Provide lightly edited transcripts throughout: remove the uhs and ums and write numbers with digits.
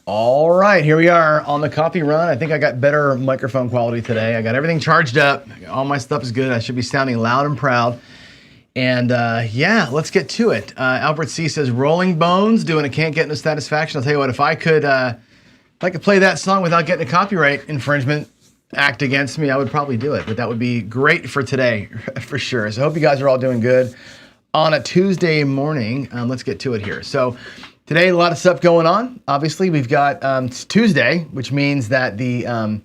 All right, here we are on the coffee run. I think I got better microphone quality today. I got everything charged up. All my stuff is good. I should be sounding loud and proud. And yeah, let's get to it. Albert C says, "Rolling Bones doing a Can't Get No Satisfaction." I'll tell you what, if I could play that song without getting a copyright infringement act against me, I would probably do it. But that would be great for today, for sure. So I hope you guys are all doing good on a Tuesday morning. Let's get to it here. So today, a lot of stuff going on. Obviously, we've got it's Tuesday, which means that the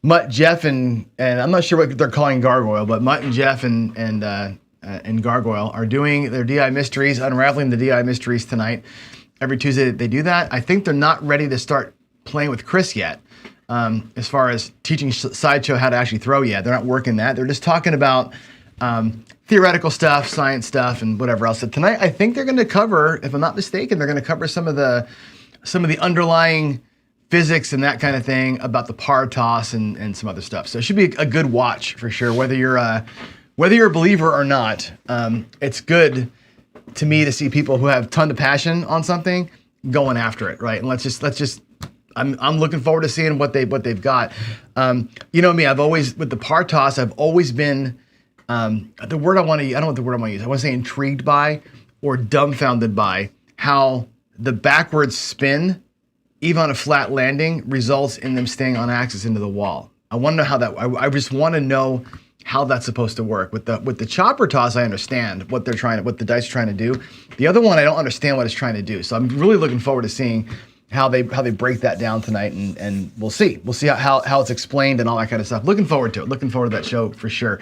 Mutt, Jeff, and I'm not sure what they're calling Gargoyle, but Mutt and Jeff and Gargoyle are doing their DI mysteries, unraveling the DI mysteries tonight. Every Tuesday they do that. I think they're not ready to start playing with Chris yet, as far as teaching Sideshow how to actually throw yet. They're not working that. They're just talking about theoretical stuff, science stuff, and whatever else. So tonight, I think they're going to cover, if I'm not mistaken, they're going to cover some of the underlying physics and that kind of thing about the par toss and some other stuff. So it should be a good watch for sure. Whether you're a believer or not, it's good to me to see people who have a ton of passion on something going after it, right? And let's just. I'm looking forward to seeing what they've got. You know me, I've always, with the par toss, I've always been. The word I don't know what the word I want to use. I want to say intrigued by or dumbfounded by how the backwards spin, even on a flat landing, results in them staying on axis into the wall. I want to know how that. I just want to know how that's supposed to work. With the chopper toss, I understand what the dice are trying to do. The other one, I don't understand what it's trying to do. So I'm really looking forward to seeing how they break that down tonight, and we'll see how it's explained and all that kind of stuff. Looking forward to it. Looking forward to that show for sure.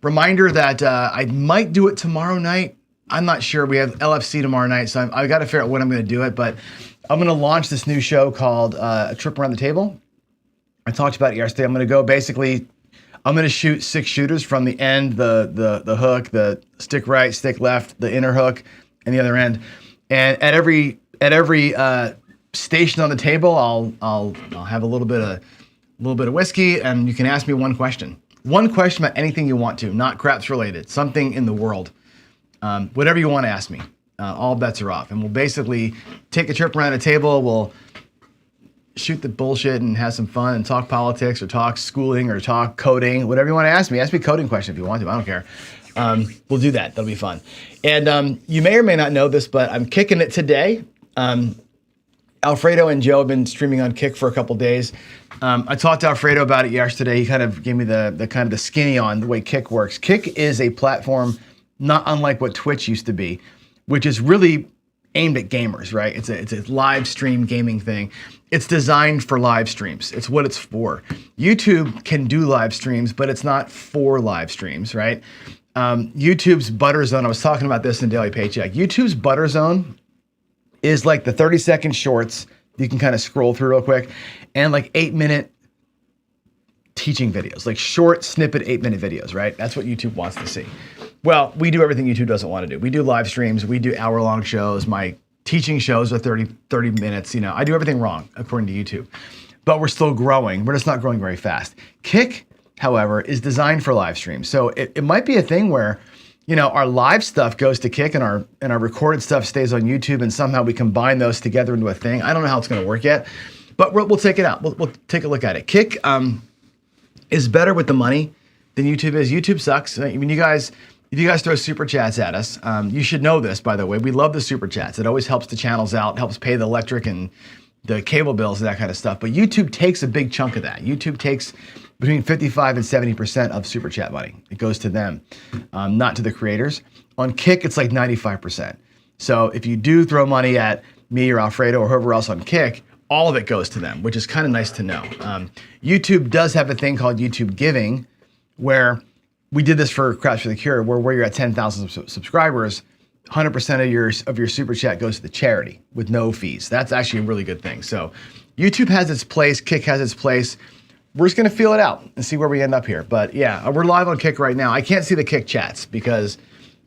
Reminder that I might do it tomorrow night. I'm not sure. We have LFC tomorrow night, so I've got to figure out when I'm going to do it. But I'm going to launch this new show called A Trip Around the Table. I talked about it yesterday. I'm going to go basically. I'm going to shoot 6 shooters from the end, the hook, the stick right, stick left, the inner hook, and the other end. And at every station on the table, I'll have a little bit of whiskey, and you can ask me one question about anything you want to, not craps related, something in the world, whatever you want to ask me. All bets are off, and we'll basically take a trip around the table. We'll shoot the bullshit and have some fun and talk politics or talk schooling or talk coding, whatever you want to ask me. Ask me a coding question if you want to. I don't care. We'll do that. That'll be fun. And you may or may not know this, but I'm kicking it today. Alfredo and Joe have been streaming on Kick for a couple days. I talked to Alfredo about it yesterday. He kind of gave me the kind of the skinny on the way Kick works. Kick is a platform not unlike what Twitch used to be, which is really aimed at gamers, right? It's a live stream gaming thing. It's designed for live streams. It's what it's for. YouTube can do live streams, but it's not for live streams, right? YouTube's butter zone, I was talking about this in Daily Paycheck. YouTube's butter zone is like the 30-second shorts you can kind of scroll through real quick, and like 8-minute teaching videos, like short snippet 8-minute videos, right? That's what YouTube wants to see. Well, we do everything YouTube doesn't want to do. We do live streams, we do hour-long shows. My teaching shows are 30 minutes. You know, I do everything wrong according to YouTube, but we're still growing. We're just not growing very fast. Kick, however, is designed for live streams. So it might be a thing where, you know, our live stuff goes to Kick and our recorded stuff stays on YouTube, and somehow we combine those together into a thing. I don't know how it's going to work yet, but we'll take it out. We'll take a look at it. Kick is better with the money than YouTube is. YouTube sucks. I mean, if you guys throw super chats at us, you should know this, by the way. We love the super chats. It always helps the channels out, helps pay the electric and the cable bills and that kind of stuff. But YouTube takes a big chunk of that. YouTube takes between 55 and 70% of super chat money. It goes to them, not to the creators. On Kick, it's like 95%. So if you do throw money at me or Alfredo or whoever else on Kick, all of it goes to them, which is kind of nice to know. YouTube does have a thing called YouTube Giving, where we did this for Craps for the Cure, where you're at 10,000 subscribers, 100% of your super chat goes to the charity with no fees. That's actually a really good thing. So YouTube has its place, Kick has its place. We're just gonna feel it out and see where we end up here. But yeah, we're live on Kick right now. I can't see the Kick chats because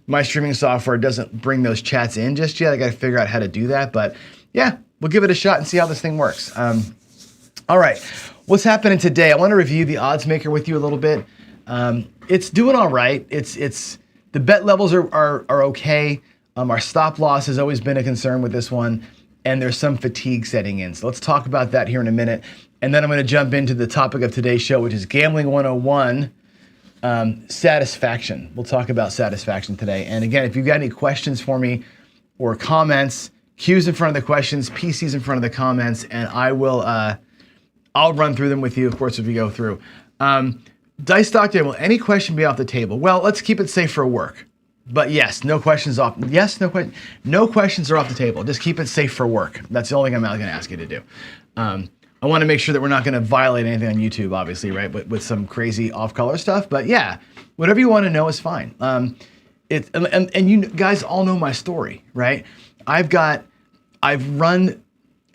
my streaming software doesn't bring those chats in just yet. I gotta figure out how to do that. But yeah, we'll give it a shot and see how this thing works. All right, what's happening today? I wanna review the odds maker with you a little bit. It's doing all right. It's the bet levels are okay. Our stop loss has always been a concern with this one. and there's some fatigue setting in. So let's talk about that here in a minute. And then I'm going to jump into the topic of today's show, which is Gambling 101, satisfaction. We'll talk about satisfaction today. And again, if you've got any questions for me or comments, Q's in front of the questions, PC's in front of the comments, and I'll run through them with you, of course, as we go through. Dice Stock Day, will any question be off the table? Well, let's keep it safe for work. But yes, no questions are off the table. Just keep it safe for work. That's the only thing I'm going to ask you to do. I want to make sure that we're not going to violate anything on YouTube, obviously, right? But with some crazy off-color stuff. But yeah, whatever you want to know is fine. And you guys all know my story, right? I've run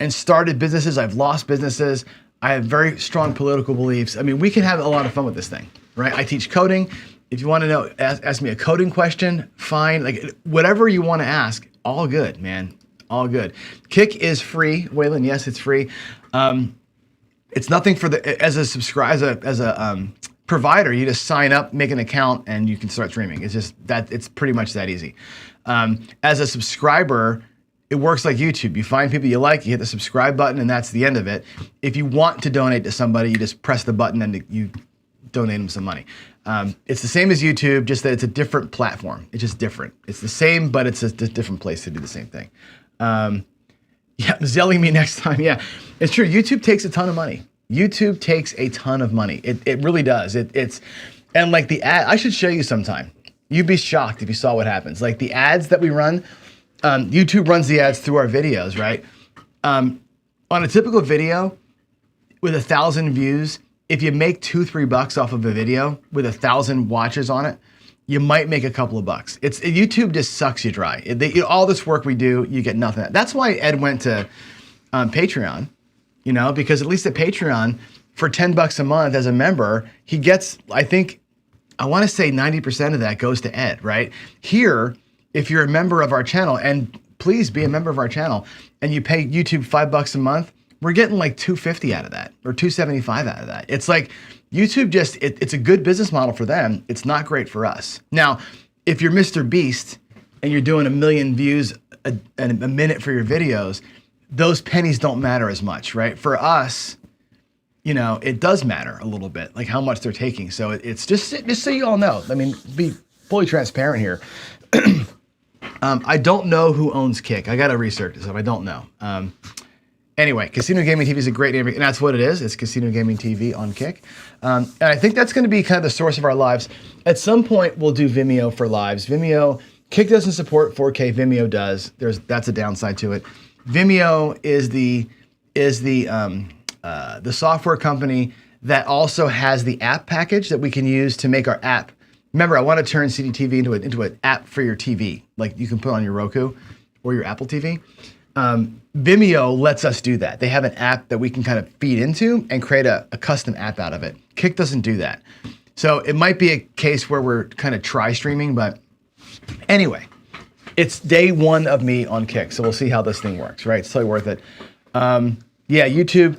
and started businesses. I've lost businesses. I have very strong political beliefs. I mean, we can have a lot of fun with this thing, right? I teach coding. If you want to know, ask me a coding question, fine. Like whatever you want to ask, all good, man. All good. Kick is free, Waylon. Yes, it's free. It's nothing for as a provider. You just sign up, make an account, and you can start streaming. It's just that it's pretty much that easy. As a subscriber, it works like YouTube. You find people you like, you hit the subscribe button, and that's the end of it. If you want to donate to somebody, you just press the button and you donate them some money. It's the same as YouTube, just that it's a different platform. It's just different. It's the same, but it's a different place to do the same thing. Yeah, zelling me next time. Yeah, it's true. YouTube takes a ton of money. YouTube takes a ton of money. It really does. And like the ad, I should show you sometime. You'd be shocked if you saw what happens. Like the ads that we run, YouTube runs the ads through our videos, right? On a typical video with 1,000 views, if you make $2-3 off of a video with 1,000 watches on it, you might make a couple of bucks. YouTube just sucks you dry. All this work we do, you get nothing. That's why Ed went to Patreon, because at least at Patreon, for $10 a month as a member, he gets, I want to say 90% of that goes to Ed, right? Here, if you're a member of our channel, and please be a member of our channel, and you pay YouTube $5 a month, we're getting like $250 out of that, or $275 out of that. It's like YouTube it's a good business model for them. It's not great for us. Now, if you're Mr. Beast and you're doing 1 million views a minute for your videos, those pennies don't matter as much, right? For us, it does matter a little bit, like how much they're taking. So it's just so you all know. I mean, be fully transparent here. I don't know who owns Kick. I got to research this. I don't know. Anyway, Casino Gaming TV is a great name, and that's what it is. It's Casino Gaming TV on Kick. And I think that's going to be kind of the source of our lives. At some point, we'll do Vimeo for lives. Kick doesn't support 4K. Vimeo does. That's a downside to it. Vimeo is the software company that also has the app package that we can use to make our app. Remember, I want to turn CDTV into an app for your TV, like you can put on your Roku or your Apple TV. Vimeo lets us do that. They have an app that we can kind of feed into and create a custom app out of it. Kick doesn't do that. So it might be a case where we're kind of try streaming, but anyway, it's day one of me on Kick. So we'll see how this thing works, right? It's totally worth it. Yeah, YouTube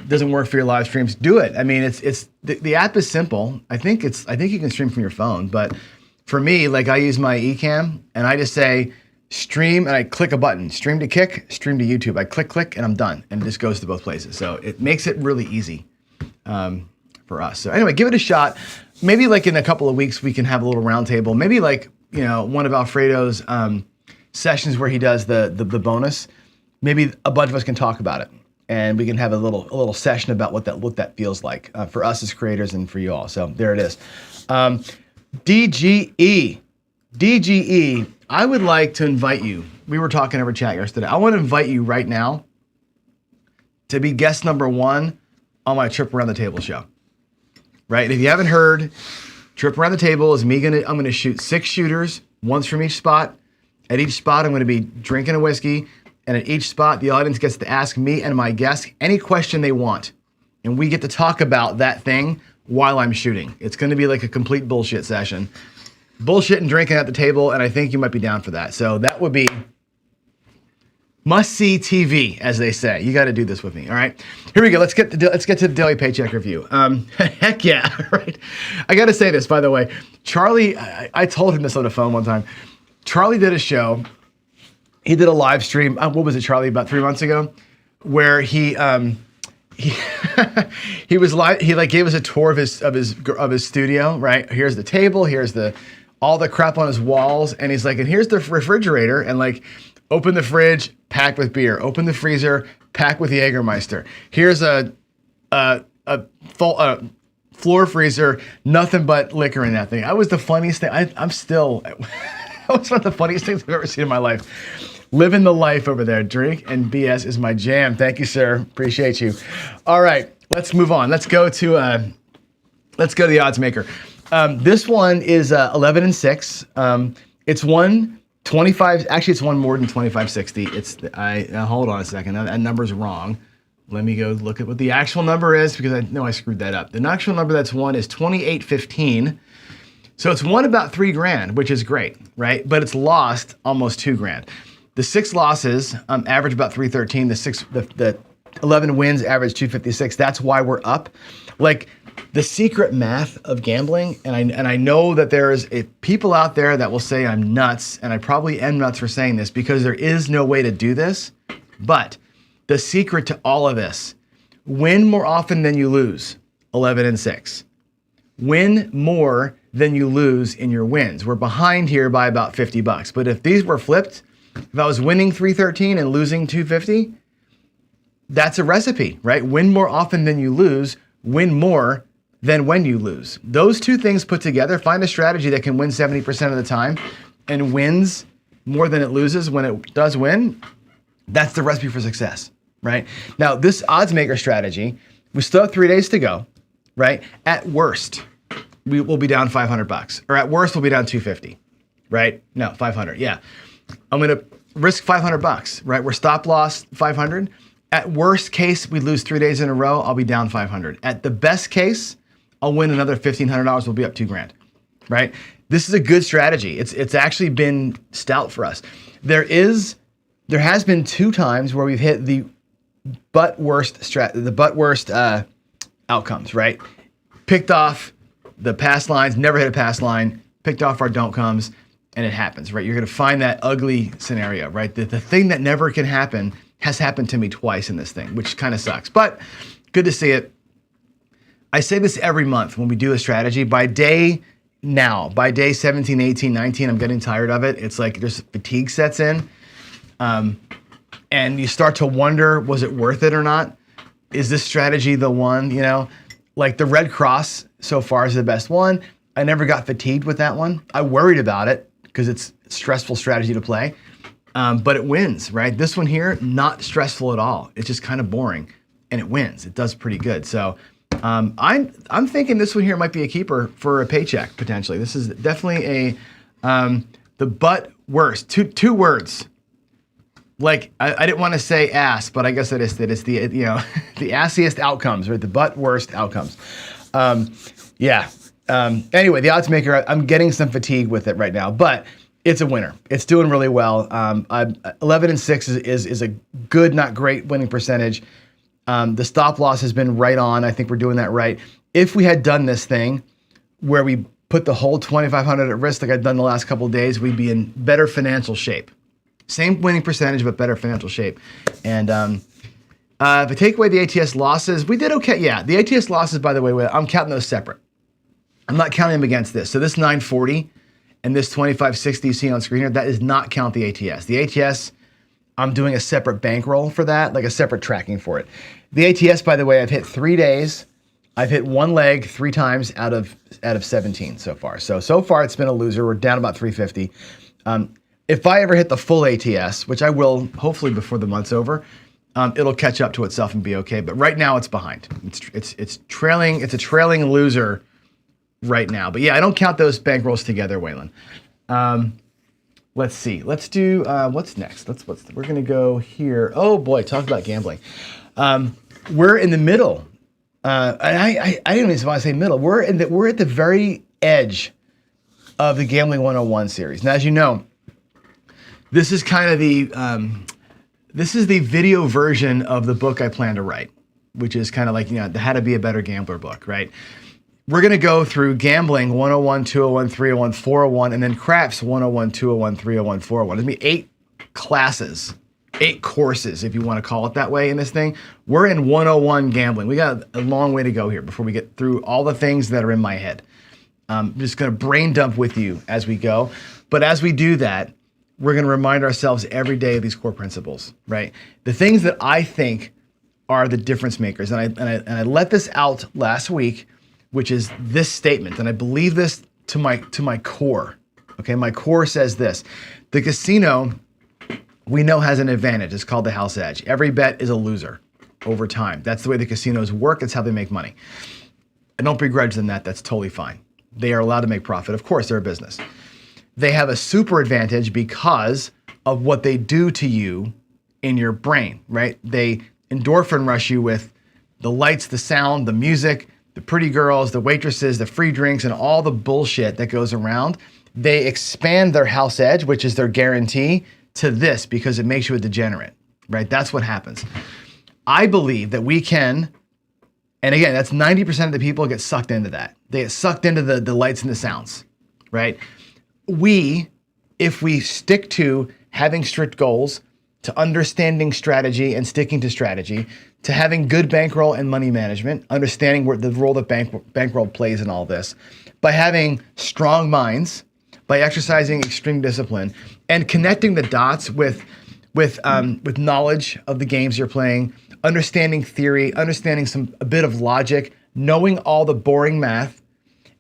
doesn't work for your live streams. Do it. I mean, the app is simple. I think you can stream from your phone, but for me, like I use my eCam and I just say, stream, and I click a button. Stream to Kick, stream to YouTube. I click, and I'm done. And it just goes to both places. So it makes it really easy for us. So anyway, give it a shot. Maybe like in a couple of weeks, we can have a little roundtable. Maybe like, one of Alfredo's sessions where he does the bonus. Maybe a bunch of us can talk about it. And we can have a little session about what that feels like for us as creators and for you all. So there it is. DGE, I would like to invite you. We were talking over chat yesterday. I want to invite you right now to be guest number 1 on my Trip Around the Table show. Right? And if you haven't heard, Trip Around the Table is me. I'm going to shoot 6 shooters, once from each spot. At each spot, I'm going to be drinking a whiskey. And at each spot, the audience gets to ask me and my guests any question they want. And we get to talk about that thing while I'm shooting. It's going to be like a complete bullshit session. Bullshit and drinking at the table, and I think you might be down for that. So that would be must-see TV, as they say. You got to do this with me, all right? Here we go. Let's get to the Daily Paycheck Review. Heck yeah, right? I got to say this, by the way. Charlie, I told him this on the phone one time. Charlie did a show he did a live stream. What was it, Charlie? About 3 months ago, where he he was live. He like gave us a tour of his studio. Right, here's the table. Here's all the crap on his walls, and he's like, and here's the refrigerator, and like, open the fridge, packed with beer. Open the freezer, packed with Jägermeister. Here's a full floor freezer, nothing but liquor in that thing. That was the funniest thing. I'm still. That was one of the funniest things I've ever seen in my life. Living the life over there. Drink and BS is my jam. Thank you, sir. Appreciate you. All right, let's move on. Let's go to the odds maker. This one is 11 and 6. It's won 25. Actually, it's won more than 2560. Hold on a second. That number's wrong. Let me go look at what the actual number is because I know I screwed that up. The actual number that's won is 2815. So it's won about $3,000, which is great, right? But it's lost almost $2,000. The 6 losses average about 313. The 11 wins average 256. That's why we're up. Like the secret math of gambling, and I know that there is people out there that will say I'm nuts, and I probably am nuts for saying this because there is no way to do this. But the secret to all of this: win more often than you lose. 11 and 6. Win more than you lose in your wins. We're behind here by about $50. But if these were flipped, if I was winning 313 and losing 250, that's a recipe, right? Win more often than you lose, win more than when you lose. Those two things put together, find a strategy that can win 70% of the time and wins more than it loses when it does win. That's the recipe for success, right? Now, this odds maker strategy, we still have 3 days to go, right? At worst, we will be down $500, or at worst, we'll be down 250, right? No, 500, yeah. I'm gonna risk $500, right? We're stop loss 500. At worst case, we lose 3 days in a row, I'll be down 500. At the best case, I'll win another $1,500, we'll be up $2,000, right? This is a good strategy. It's actually been stout for us. There has been 2 times where we've hit the butt worst outcomes, right? Picked off the pass lines, never hit a pass line, picked off our don't comes, and it happens, right? You're gonna find that ugly scenario, right? The thing that never can happen has happened to me twice in this thing, which kind of sucks, but good to see it. I say this every month when we do a strategy. By day 17, 18, 19, I'm getting tired of it. It's like there's fatigue sets in. And you start to wonder, was it worth it or not? Is this strategy the one, you know? Like the Red Cross so far is the best one. I never got fatigued with that one. I worried about it because it's a stressful strategy to play, but it wins, right? This one here, not stressful at all. It's just kind of boring and it wins. It does pretty good. So I'm thinking this one here might be a keeper for a paycheck potentially. This is definitely the butt worst, two words. Like I didn't want to say ass, but I guess that is the the assiest outcomes, right? The butt worst outcomes. Anyway, the odds maker, I'm getting some fatigue with it right now, but it's a winner. It's doing really well. 11 and 6 is a good, not great winning percentage. The stop loss has been right on. I think we're doing that right. If we had done this thing where we put the whole 2,500 at risk like I've done the last couple of days, we'd be in better financial shape. Same winning percentage, but better financial shape. And if I take away the ATS losses, we did okay. Yeah, the ATS losses, by the way, I'm counting those separate. I'm not counting them against this. So this 940 and this 2560 you see on screen here, that does not count the ATS. The ATS, I'm doing a separate bankroll for that, like a separate tracking for it. The ATS, by the way, I've hit 3 days. I've hit one leg 3 times out of 17 so far. So far it's been a loser. We're down about 350. If I ever hit the full ATS, which I will hopefully before the month's over, it'll catch up to itself and be okay. But right now it's behind. It's trailing. It's a trailing loser right now. But yeah, I don't count those bankrolls together, Waylon. Let's see. Let's do what's next. We're gonna go here. Oh boy, talk about gambling. We're in the middle. I didn't even want to say middle. We're at the very edge of the Gambling 101 series. Now, as you know, this is kind of the video version of the book I plan to write, which is kind of like, the How to Be a Better Gambler book, right? We're going to go through gambling 101, 201, 301, 401, and then craps 101, 201, 301, 401. There's going to be 8 classes, 8 courses, if you want to call it that way in this thing. We're in 101 gambling. We got a long way to go here before we get through all the things that are in my head. I'm just going to brain dump with you as we go. But as we do that, we're going to remind ourselves every day of these core principles, right? The things that I think are the difference makers. And I let this out last week, which is this statement. And I believe this to my core. Okay, my core says this. The casino, we know, has an advantage. It's called the house edge. Every bet is a loser over time. That's the way the casinos work. It's how they make money. I don't begrudge them that. That's totally fine. They are allowed to make profit. Of course, they're a business. They have a super advantage because of what they do to you in your brain, right? They endorphin rush you with the lights, the sound, the music, the pretty girls, the waitresses, the free drinks, and all the bullshit that goes around. They expand their house edge, which is their guarantee, to this because it makes you a degenerate, right? That's what happens. I believe that we can, and again, that's 90% of the people get sucked into that. They get sucked into the lights and the sounds, right? If we stick to having strict goals, to understanding strategy and sticking to strategy, to having good bankroll and money management, understanding the role that bankroll plays in all this, by having strong minds, by exercising extreme discipline, and connecting the dots with knowledge of the games you're playing, understanding theory, understanding a bit of logic, knowing all the boring math,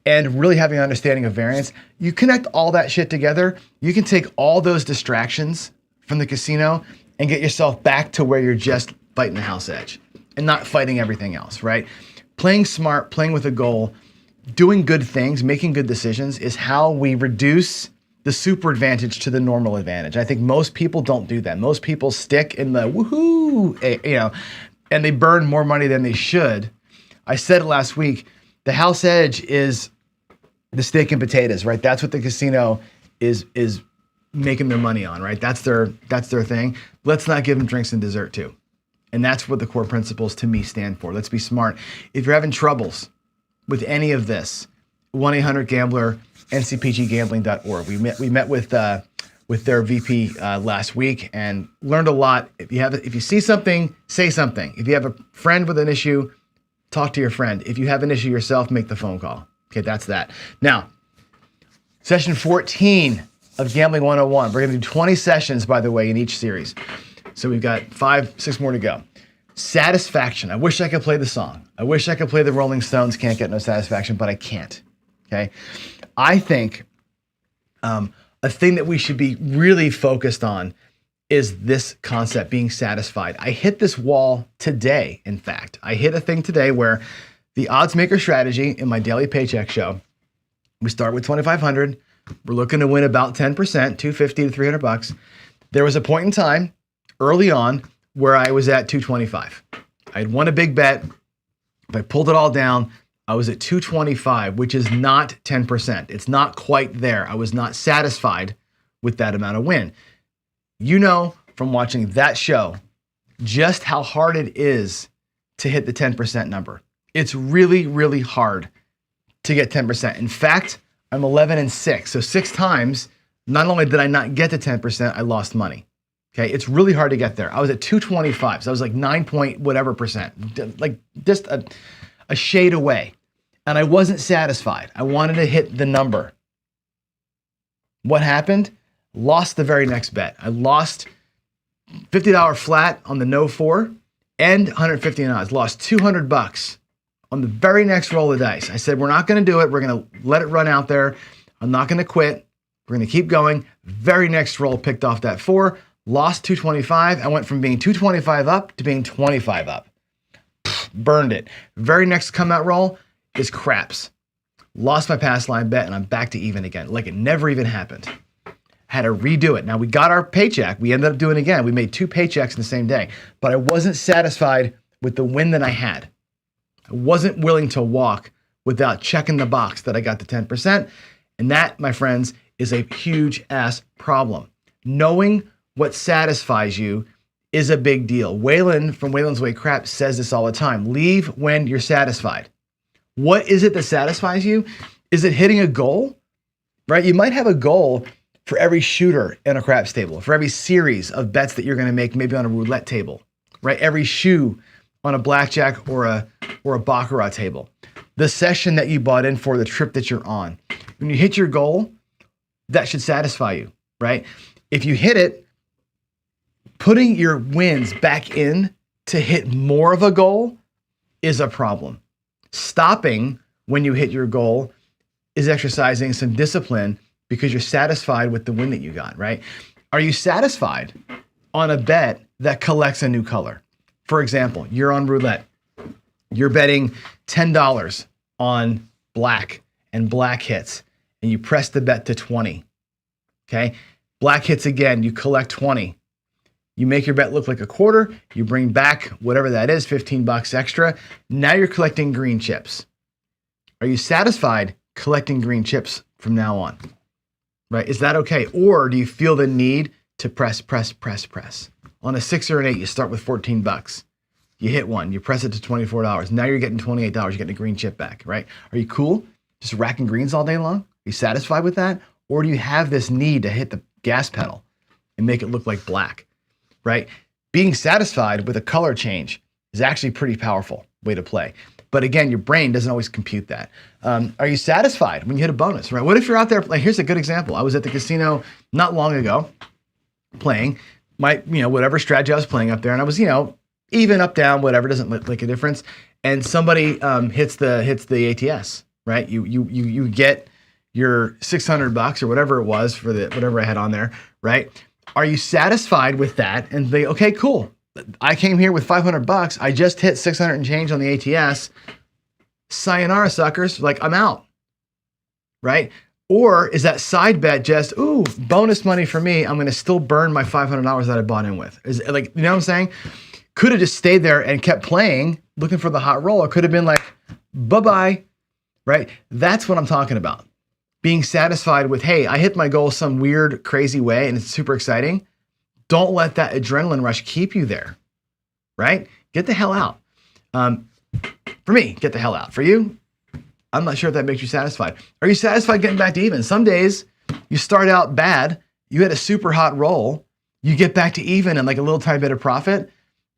and really having an understanding of variance. You connect all that shit together, you can take all those distractions from the casino and get yourself back to where you're just fighting the house edge and not fighting everything else, right? Playing smart, playing with a goal, doing good things, making good decisions is how we reduce the super advantage to the normal advantage. I think most people don't do that. Most people stick in the woohoo, and they burn more money than they should. I said it last week, the house edge is the steak and potatoes, right? That's what the casino is making their money on, right? That's their thing. Let's not give them drinks and dessert too. And that's what the core principles to me stand for. Let's be smart. If you're having troubles with any of this, 1-800-GAMBLER, ncpggambling.org. We met with their VP last week and learned a lot. If you see something, say something. If you have a friend with an issue, talk to your friend. If you have an issue yourself, make the phone call. Okay, that's that. Now, session 14 of Gambling 101. We're going to do 20 sessions, by the way, in each series. So we've got 6 more to go. Satisfaction. I wish I could play the song. I wish I could play the Rolling Stones, Can't Get No Satisfaction, but I can't. Okay? I think a thing that we should be really focused on is this concept, being satisfied. I hit this wall today, in fact. I hit a thing today where the odds maker strategy in my daily paycheck show, we start with 2,500. We're looking to win about 10%, 250 to 300 bucks. There was a point in time early on where I was at 225. I had won a big bet. If I pulled it all down, I was at 225, which is not 10%. It's not quite there. I was not satisfied with that amount of win. You know from watching that show just how hard it is to hit the 10% number. It's really, really hard to get 10%. In fact, I'm 11-6. So 6 times, not only did I not get to 10%, I lost money. Okay, it's really hard to get there. I was at 225, so I was like 9 point whatever percent, like just a shade away. And I wasn't satisfied. I wanted to hit the number. What happened? Lost the very next bet. I lost $50 flat on the no 4 and 150 in odds. Lost 200 bucks on the very next roll of dice. I said, we're not going to do it. We're going to let it run out there. I'm not going to quit. We're going to keep going. Very next roll, picked off that 4, lost 225. I went from being 225 up to being 25 up. Burned it. Very next come out roll is craps. Lost my pass line bet and I'm back to even again. Like it never even happened. Had to redo it. Now we got our paycheck. We ended up doing it again. We made 2 paychecks in the same day, but I wasn't satisfied with the win that I had. I wasn't willing to walk without checking the box that I got the 10%. And that, my friends, is a huge ass problem. Knowing what satisfies you is a big deal. Waylon from Waylon's Way Crap says this all the time. Leave when you're satisfied. What is it that satisfies you? Is it hitting a goal? Right? You might have a goal for every shooter in a craps table, for every series of bets that you're going to make, maybe on a roulette table, right? Every shoe on a blackjack or a baccarat table, the session that you bought in for, the trip that you're on. When you hit your goal, that should satisfy you, right? If you hit it, putting your wins back in to hit more of a goal is a problem. Stopping when you hit your goal is exercising some discipline because you're satisfied with the win that you got, right? Are you satisfied on a bet that collects a new color? For example, you're on roulette. You're betting $10 on black, and black hits, and you press the bet to 20, okay? Black hits again, you collect 20. You make your bet look like a quarter, you bring back whatever that is, 15 bucks extra. Now you're collecting green chips. Are you satisfied collecting green chips from now on? Right? Is that okay? Or do you feel the need to press? On a 6 or an 8, you start with 14 bucks. You hit one, you press it to $24. Now you're getting $28, you're getting a green chip back, right? Are you cool? Just racking greens all day long? Are you satisfied with that? Or do you have this need to hit the gas pedal and make it look like black, right? Being satisfied with a color change is actually a pretty powerful way to play. But again, your brain doesn't always compute that. Are you satisfied when you hit a bonus, right? What if you're out there, like, here's a good example. I was at the casino not long ago playing my, whatever strategy I was playing up there. And I was, even, up, down, whatever, doesn't make a difference. And somebody hits the ATS, right? You get your 600 bucks or whatever it was for whatever I had on there, right? Are you satisfied with that? And they, okay, cool. I came here with 500 bucks. I just hit 600 and change on the ATS. Sayonara, suckers. Like, I'm out, right? Or is that side bet just, ooh, bonus money for me. I'm going to still burn my $500 that I bought in with. Is it, like, you know what I'm saying? Could have just stayed there and kept playing, looking for the hot roll. Or could have been like, bye-bye, right? That's what I'm talking about. Being satisfied with, hey, I hit my goal some weird, crazy way, and it's super exciting. Don't let that adrenaline rush keep you there, right? Get the hell out. For me, get the hell out. For you, I'm not sure if that makes you satisfied. Are you satisfied getting back to even? Some days you start out bad, you had a super hot roll, you get back to even and like a little tiny bit of profit.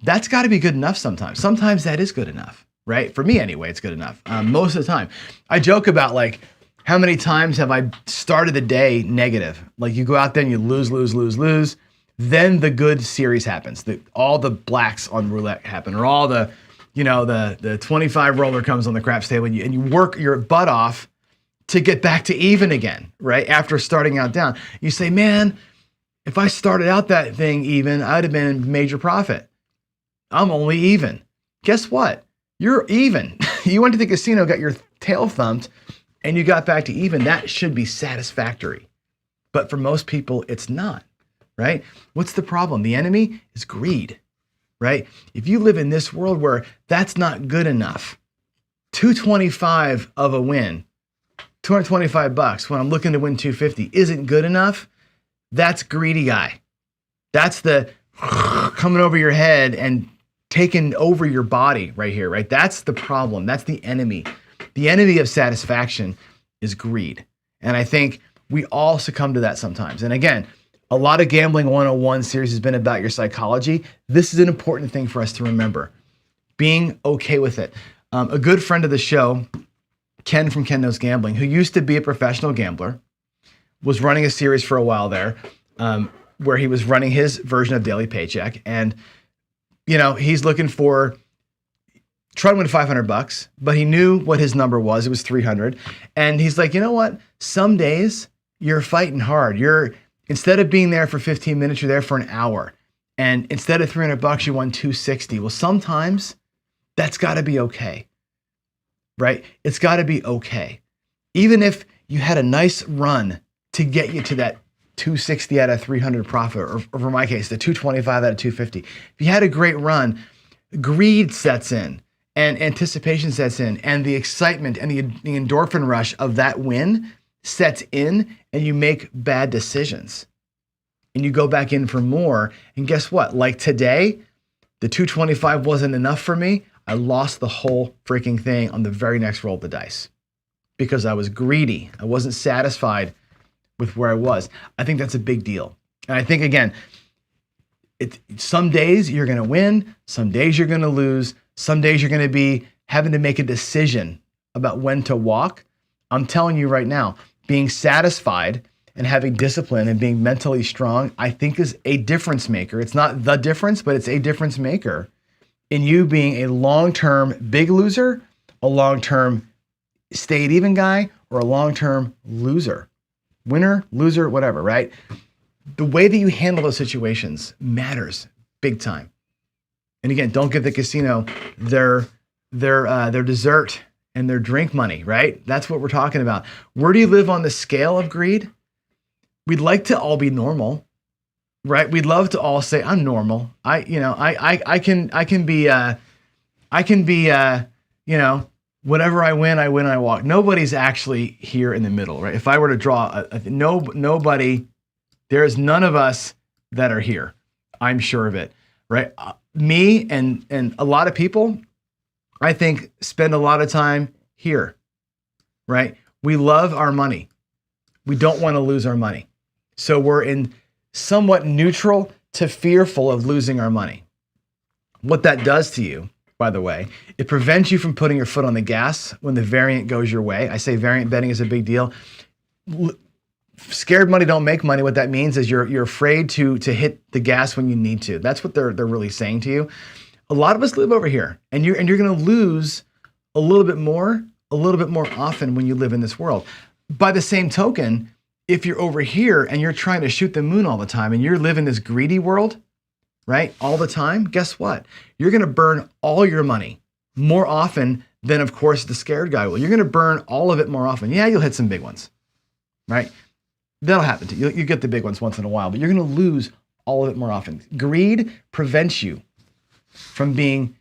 That's got to be good enough sometimes. Sometimes that is good enough, right? For me anyway, it's good enough. Most of the time. I joke about like, how many times have I started the day negative? Like you go out there and you lose. Then the good series happens. All the blacks on roulette happen, or all the, the 25 roller comes on the craps table, and you work your butt off to get back to even again, right? After starting out down. You say, man, if I started out that thing even, I'd have been in major profit. I'm only even. Guess what? You're even. You went to the casino, got your tail thumped, and you got back to even. That should be satisfactory. But for most people, it's not, right? What's the problem? The enemy is greed, right? If you live in this world where that's not good enough, 225 of a win, 225 bucks when I'm looking to win 250 isn't good enough, that's greedy guy. That's the coming over your head and taking over your body right here, right? That's the problem. That's the enemy. The enemy of satisfaction is greed. And I think we all succumb to that sometimes. And again, a lot of Gambling 101 series has been about your psychology. This is an important thing for us to remember. Being okay with it. A good friend of the show, Ken from Ken Knows Gambling, who used to be a professional gambler, was running a series for a while there where he was running his version of Daily Paycheck. And, he's looking for try to win 500 bucks, but he knew what his number was. It was 300. And he's like, you know what? Some days you're fighting hard. Instead of being there for 15 minutes, you're there for an hour. And instead of 300 bucks, you won 260. Well, sometimes that's got to be okay, right? It's got to be okay. Even if you had a nice run to get you to that 260 out of 300 profit, or for my case, the 225 out of 250. If you had a great run, greed sets in. And anticipation sets in, and the excitement and the endorphin rush of that win sets in, and you make bad decisions. And you go back in for more, and guess what? Like today, the 225 wasn't enough for me. I lost the whole freaking thing on the very next roll of the dice because I was greedy. I wasn't satisfied with where I was. I think that's a big deal. And I think, again, some days you're going to win, some days you're going to lose, some days you're going to be having to make a decision about when to walk. I'm telling you right now, being satisfied and having discipline and being mentally strong, I think is a difference maker. It's not the difference, but it's a difference maker in you being a long-term big loser, a long-term stay it even guy, or a long-term loser. Winner, loser, whatever, right? The way that you handle those situations matters big time. And again, don't give the casino their dessert and their drink money, right? That's what we're talking about. Where do you live on the scale of greed? We'd like to all be normal, right? We'd love to all say, I'm normal. I can be, whatever I win, I walk. Nobody's actually here in the middle, right? If I were to draw nobody, there is none of us that are here. I'm sure of it, right? Me and a lot of people, I think, spend a lot of time here, right? We love our money. We don't want to lose our money. So we're in somewhat neutral to fearful of losing our money. What that does to you, by the way, it prevents you from putting your foot on the gas when the variant goes your way. I say variant betting is a big deal. Scared money don't make money. What that means is you're afraid to hit the gas when you need to. That's what they're really saying to you. A lot of us live over here, and you're going to lose a little bit more often when you live in this world. By the same token, if you're over here and you're trying to shoot the moon all the time and you're living this greedy world, right, all the time, guess what? You're going to burn all your money more often than, of course, the scared guy will. You're going to burn all of it more often. Yeah, you'll hit some big ones, right? That'll happen to you. You get the big ones once in a while, but you're going to lose all of it more often. Greed prevents you from being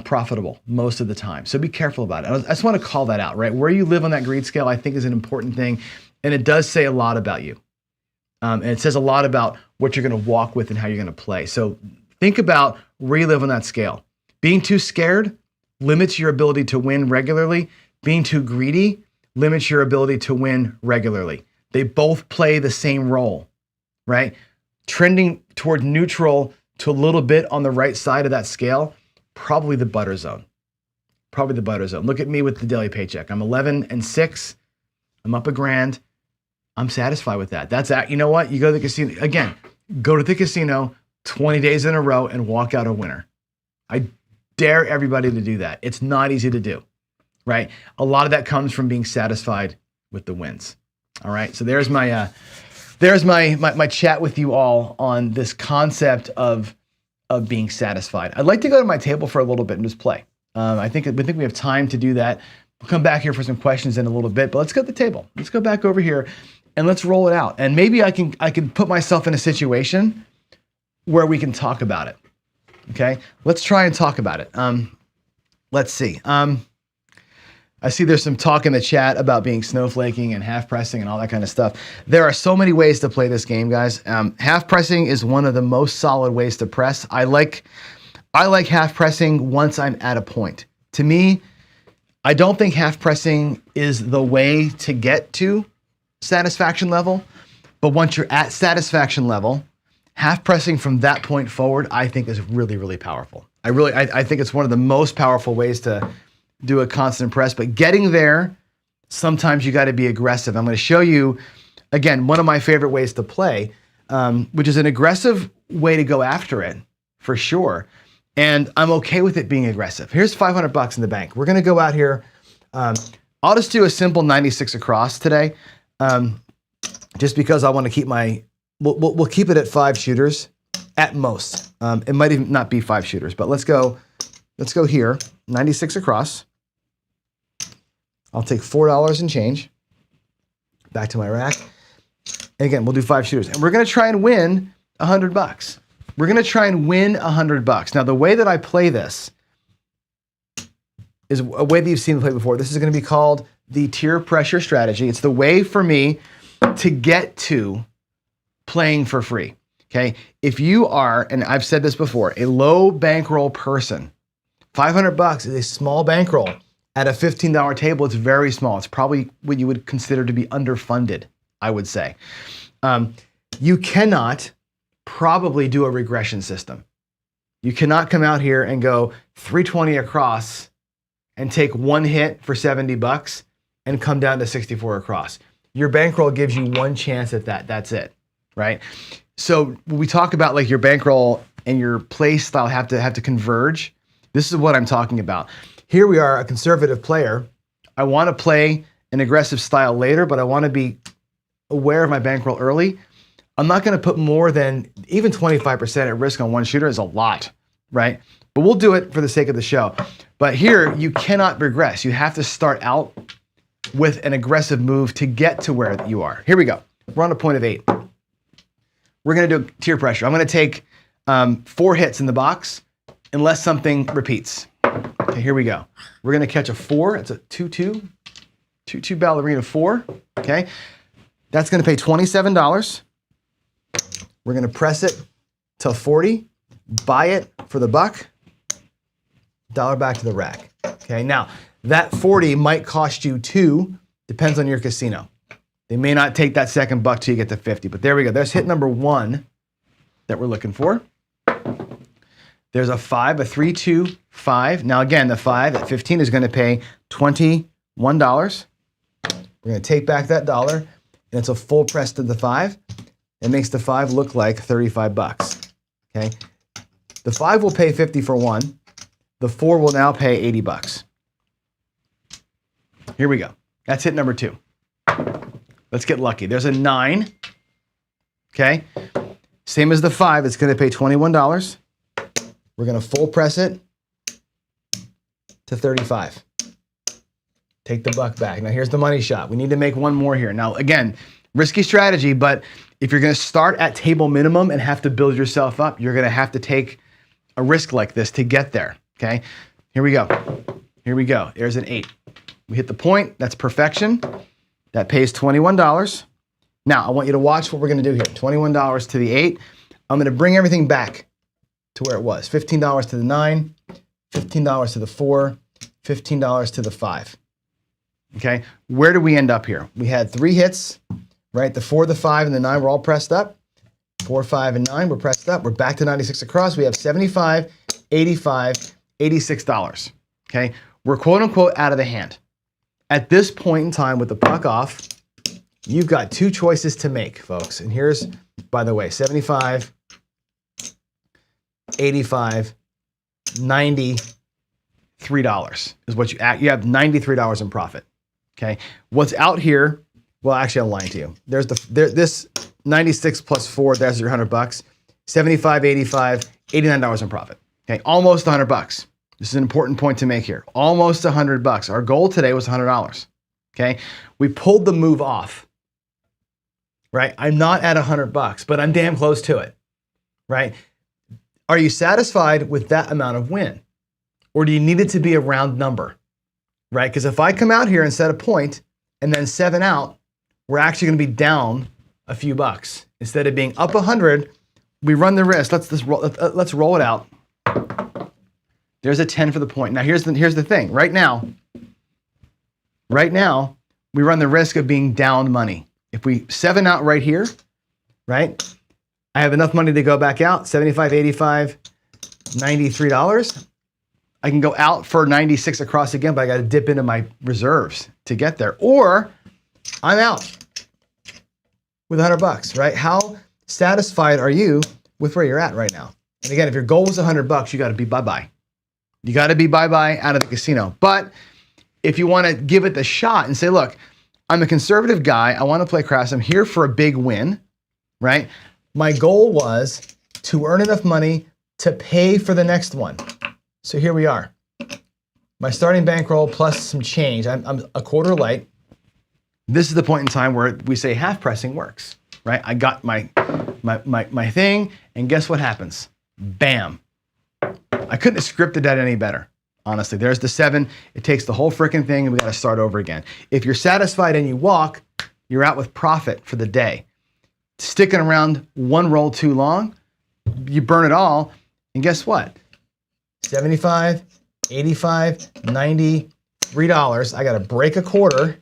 profitable most of the time. So be careful about it. I just want to call that out, right? Where you live on that greed scale, I think, is an important thing. And it does say a lot about you. And it says a lot about what you're going to walk with and how you're going to play. So think about where you live on that scale. Being too scared limits your ability to win regularly. Being too greedy limits your ability to win regularly. They both play the same role, right? Trending toward neutral to a little bit on the right side of that scale, probably the butter zone. Probably the butter zone. Look at me with the daily paycheck. I'm 11 and 6. I'm up $1,000. I'm satisfied with that. That's that. You know what? You go to the casino again. Go to the casino 20 days in a row and walk out a winner. I dare everybody to do that. It's not easy to do, right? A lot of that comes from being satisfied with the wins. All right. So there's my chat with you all on this concept of being satisfied. I'd like to go to my table for a little bit and just play. I think we have time to do that. We'll come back here for some questions in a little bit, but let's go to the table. Let's go back over here and let's roll it out. And maybe I can put myself in a situation where we can talk about it. Okay, let's try and talk about it. Let's see. I see there's some talk in the chat about being snowflaking and half pressing and all that kind of stuff. There are so many ways to play this game, guys. Half pressing is one of the most solid ways to press. I like half pressing once I'm at a point. To me, I don't think half pressing is the way to get to satisfaction level, but once you're at satisfaction level, half pressing from that point forward, I think is really, really powerful. I think it's one of the most powerful ways to do a constant press, but getting there, sometimes you got to be aggressive. I'm going to show you, again, one of my favorite ways to play, which is an aggressive way to go after it, for sure. And I'm okay with it being aggressive. Here's $500 in the bank. We're going to go out here. I'll just do a simple 96 across today, just because I want to keep we'll keep it at 5 shooters at most. It might even not be 5 shooters, but let's go here, 96 across. I'll take $4 and change. Back to my rack. And again, we'll do 5 shooters. And we're going to try and win $100. We're going to try and win $100. Now, the way that I play this is a way that you've seen me play before. This is going to be called the tier pressure strategy. It's the way for me to get to playing for free. Okay. If you are, and I've said this before, a low bankroll person, $500 is a small bankroll. At a $15 table, it's very small. It's probably what you would consider to be underfunded. I would say. You cannot probably do a regression system. You cannot come out here and go 320 across and take one hit for 70 bucks and come down to 64 across. Your bankroll gives you one chance at that. That's it, right? So when we talk about like your bankroll and your play style have to converge, this is what I'm talking about. Here we are, a conservative player. I want to play an aggressive style later, but I want to be aware of my bankroll early. I'm not going to put more than even 25% at risk on one shooter is a lot, right? But we'll do it for the sake of the show. But here, you cannot regress. You have to start out with an aggressive move to get to where you are. Here we go. We're on a point of 8. We're going to do tier pressure. I'm going to take 4 hits in the box unless something repeats. Okay, here we go. We're going to catch a 4. It's a 2-2. 2-2 ballerina 4. Okay. That's going to pay $27. We're going to press it till 40, buy it for the buck, $1 back to the rack. Okay, now that 40 might cost you 2, depends on your casino. They may not take that second buck till you get to 50, but there we go. There's hit number 1 that we're looking for. There's a 5, a 3, 2, 5. Now again, the 5 at 15 is going to pay $21. We're going to take back that $1, and it's a full press to the 5. It makes the 5 look like 35 bucks. Okay, the 5 will pay 50 for 1. The 4 will now pay 80 bucks. Here we go. That's hit number 2. Let's get lucky. There's a 9. Okay, same as the 5. It's going to pay $21. We're going to full press it to 35. Take the buck back. Now here's the money shot. We need to make one more here. Now again, risky strategy, but if you're going to start at table minimum and have to build yourself up, you're going to have to take a risk like this to get there. Okay, here we go. Here we go. There's an 8. We hit the point. That's perfection. That pays $21. Now I want you to watch what we're going to do here. $21 to the 8. I'm going to bring everything back to where it was. $15 to the 9, $15 to the 4, $15 to the 5. Okay, where do we end up here? We had 3 hits, right? The 4, the 5, and the 9 were all pressed up. 4, 5, and 9 were pressed up. We're back to 96 across. We have $75, $85, $86. Okay, we're quote unquote out of the hand. At this point in time with the puck off, you've got 2 choices to make, folks. And here's, by the way, 75, 85, $93 is what you have $93 in profit. Okay, what's out here? Well, actually, I'm lying to you. There's this 96 plus 4. That's your $100. 75, 85, $89 in profit. Okay, almost $100. This is an important point to make here. Almost $100. Our goal today was $100. Okay, we pulled the move off. Right, I'm not at $100, but I'm damn close to it. Right, are you satisfied with that amount of win, or do you need it to be a round number? Right, because if I come out here and set a point and then 7 out, we're actually going to be down a few bucks. Instead of being up 100, we run the risk. Let's roll it out. There's a 10 for the point. Now here's the thing. Right now, we run the risk of being down money. If we 7 out right here, right? I have enough money to go back out. $75, $85, $93. I can go out for 96 across again, but I got to dip into my reserves to get there. Or I'm out with $100, right? How satisfied are you with where you're at right now? And again, if your goal was $100, you got to be bye-bye. You got to be bye-bye out of the casino. But if you want to give it the shot and say, look, I'm a conservative guy. I want to play craps. I'm here for a big win, right? My goal was to earn enough money to pay for the next one. So here we are. My starting bankroll plus some change. I'm a quarter light. This is the point in time where we say half pressing works, right? I got my thing, and guess what happens? Bam. I couldn't have scripted that any better, honestly. There's the 7. It takes the whole freaking thing, and we got to start over again. If you're satisfied and you walk, you're out with profit for the day. Sticking around one roll too long, you burn it all, and guess what? 75, 85, 90, $3. I got to break a quarter.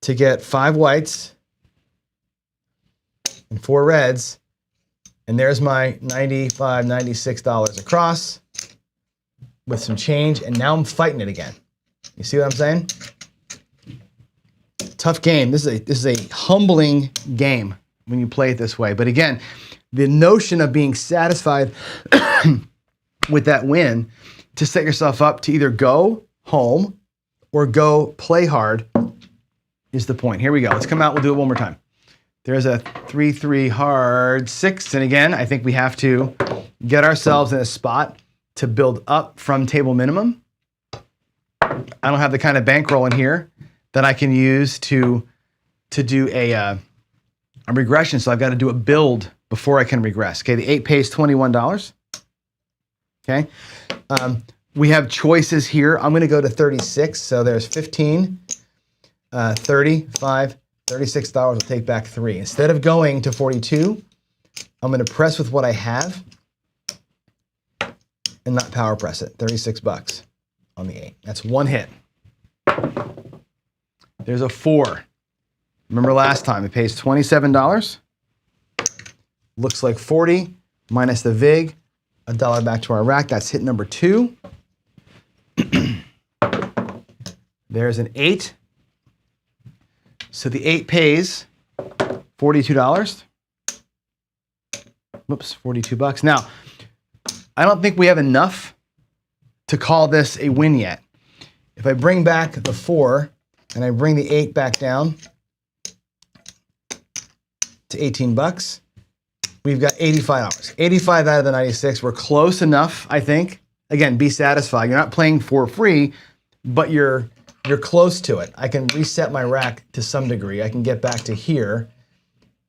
to get 5 whites and 4 reds. And there's my $95, $96 across with some change. And now I'm fighting it again. You see what I'm saying? Tough game. This is a humbling game when you play it this way. But again, the notion of being satisfied with that win to set yourself up to either go home or go play hard is the point. Here we go. Let's come out. We'll do it one more time. There's a 3-3 hard 6. And again, I think we have to get ourselves in a spot to build up from table minimum. I don't have the kind of bankroll in here that I can use to do a regression. So I've got to do a build before I can regress. Okay, the 8 pays $21. Okay, we have choices here. I'm going to go to 36. So there's 15, 35, $36. I'll take back 3. Instead of going to 42, I'm going to press with what I have and not power press it. 36 bucks on the 8. That's one hit. There's a 4. Remember last time, it pays $27. Looks like 40 minus the VIG, $1 back to our rack. That's hit number 2. There's an 8. So the 8 pays $42. Whoops, 42 bucks. Now, I don't think we have enough to call this a win yet. If I bring back the 4 and I bring the 8 back down to 18 bucks, we've got $85. 85 out of the 96. We're close enough, I think. Again, be satisfied. You're not playing for free, but you're close to it. I can reset my rack to some degree. I can get back to here.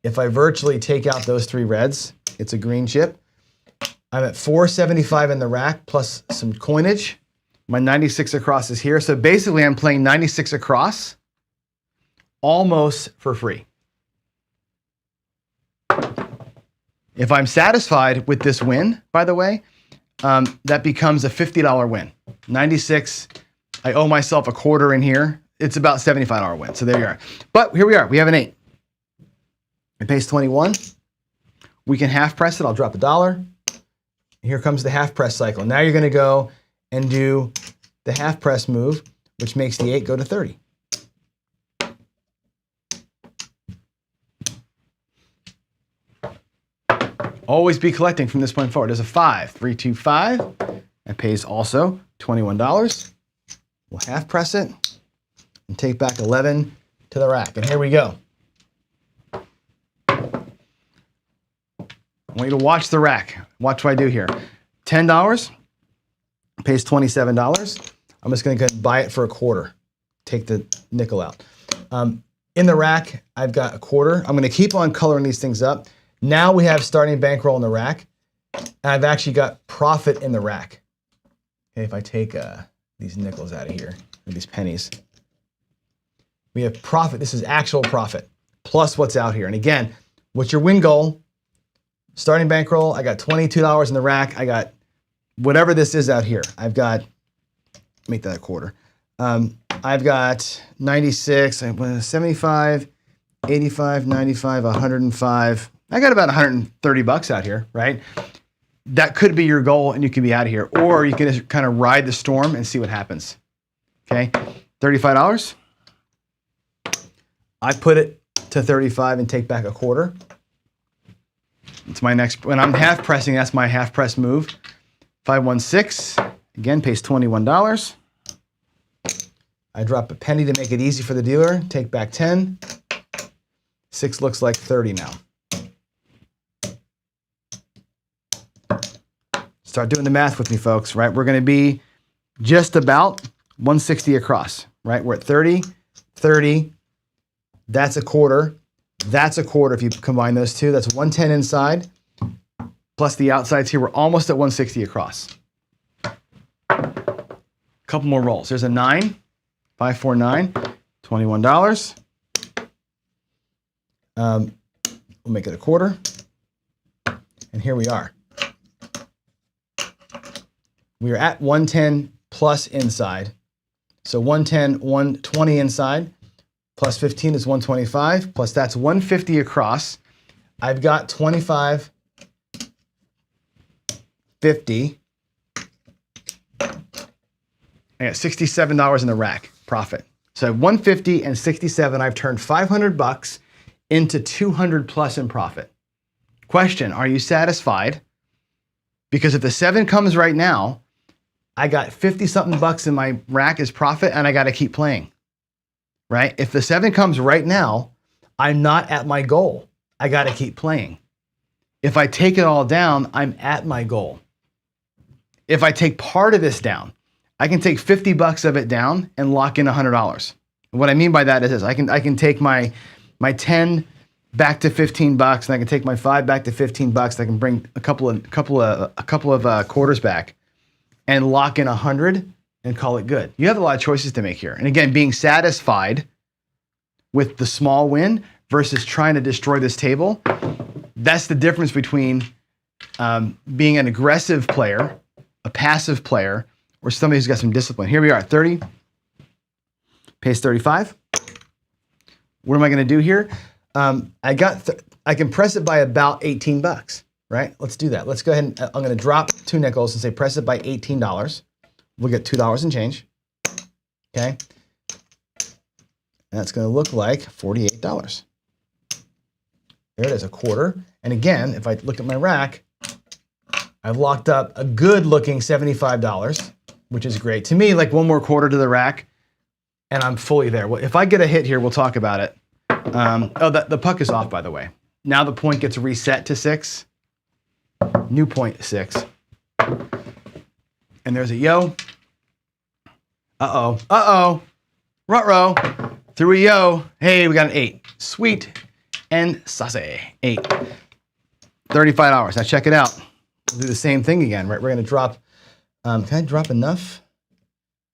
If I virtually take out those 3 reds, it's a green chip. I'm at $475 in the rack plus some coinage. My 96 across is here. So basically I'm playing 96 across almost for free. If I'm satisfied with this win, by the way, that becomes a $50 win. 96, I owe myself a quarter in here. It's about $75 win. So there you are. But here we are. We have an 8. It pays 21. We can half press it. I'll drop $1. Here comes the half press cycle. Now you're going to go and do the half press move, which makes the 8 go to 30. Always be collecting from this point forward. There's a 5, 3, 2, 5. That pays also $21. We'll half press it and take back 11 to the rack. And here we go. I want you to watch the rack. Watch what I do here. $10 pays $27. I'm just going to go and buy it for a quarter. Take the nickel out. In the rack, I've got a quarter. I'm going to keep on coloring these things up. Now we have starting bankroll in the rack. And I've actually got profit in the rack. Okay, if I take these nickels out of here, or these pennies, we have profit. This is actual profit plus what's out here. And again, what's your win goal? Starting bankroll, I got $22 in the rack. I got whatever this is out here. I've got, make that a quarter. I've got 96, 75, 85, 95, 105. I got about 130 bucks out here, right? That could be your goal and you could be out of here. Or you can just kind of ride the storm and see what happens. Okay, $35. I put it to 35 and take back a quarter. It's my next, when I'm half pressing, that's my half press move. 516, again, pays $21. I drop a penny to make it easy for the dealer, take back 10. 6 looks like 30 now. Start doing the math with me, folks, right? We're going to be just about 160 across, right? We're at 30, 30. That's a quarter. That's a quarter if you combine those two. That's 110 inside, plus the outsides here. We're almost at 160 across. Couple more rolls. There's a 9, 549, $21. We'll make it a quarter. And here we are. We are at 110 plus inside. So 110, 120 inside. plus 15 is 125, plus that's 150 across. I've got 25, 50. I got $67 in the rack profit. So 150 and 67, I've turned 500 bucks into 200 plus in profit. Question, are you satisfied? Because if the 7 comes right now, I got 50 something bucks in my rack as profit and I got to keep playing, right? If the 7 comes right now, I'm not at my goal. I got to keep playing. If I take it all down, I'm at my goal. If I take part of this down, I can take 50 bucks of it down and lock in $100. What I mean by that is this, I can take my 10 back to 15 bucks, and I can take my 5 back to 15 bucks. I can bring a couple of quarters back and lock in 100 and call it good. You have a lot of choices to make here. And again, being satisfied with the small win versus trying to destroy this table, that's the difference between being an aggressive player, a passive player, or somebody who's got some discipline. Here we are, 30, pays 35. What am I gonna do here? I can press it by about 18 bucks, right? Let's do that. Let's go ahead and I'm gonna drop 2 nickels and say press it by $18. We'll get $2 and change, okay? And that's gonna look like $48. There it is, a quarter. And again, if I look at my rack, I've locked up a good looking $75, which is great. To me, like one more quarter to the rack, and I'm fully there. Well, if I get a hit here, we'll talk about it. The puck is off, by the way. Now the point gets reset to 6. New point 6. And there's a yo. Uh-oh. Ruh-roh. Through a yo. Hey, we got an 8. Sweet and saucy. 8. $35. Now check it out. We'll do the same thing again, right? We're gonna drop, can I drop enough?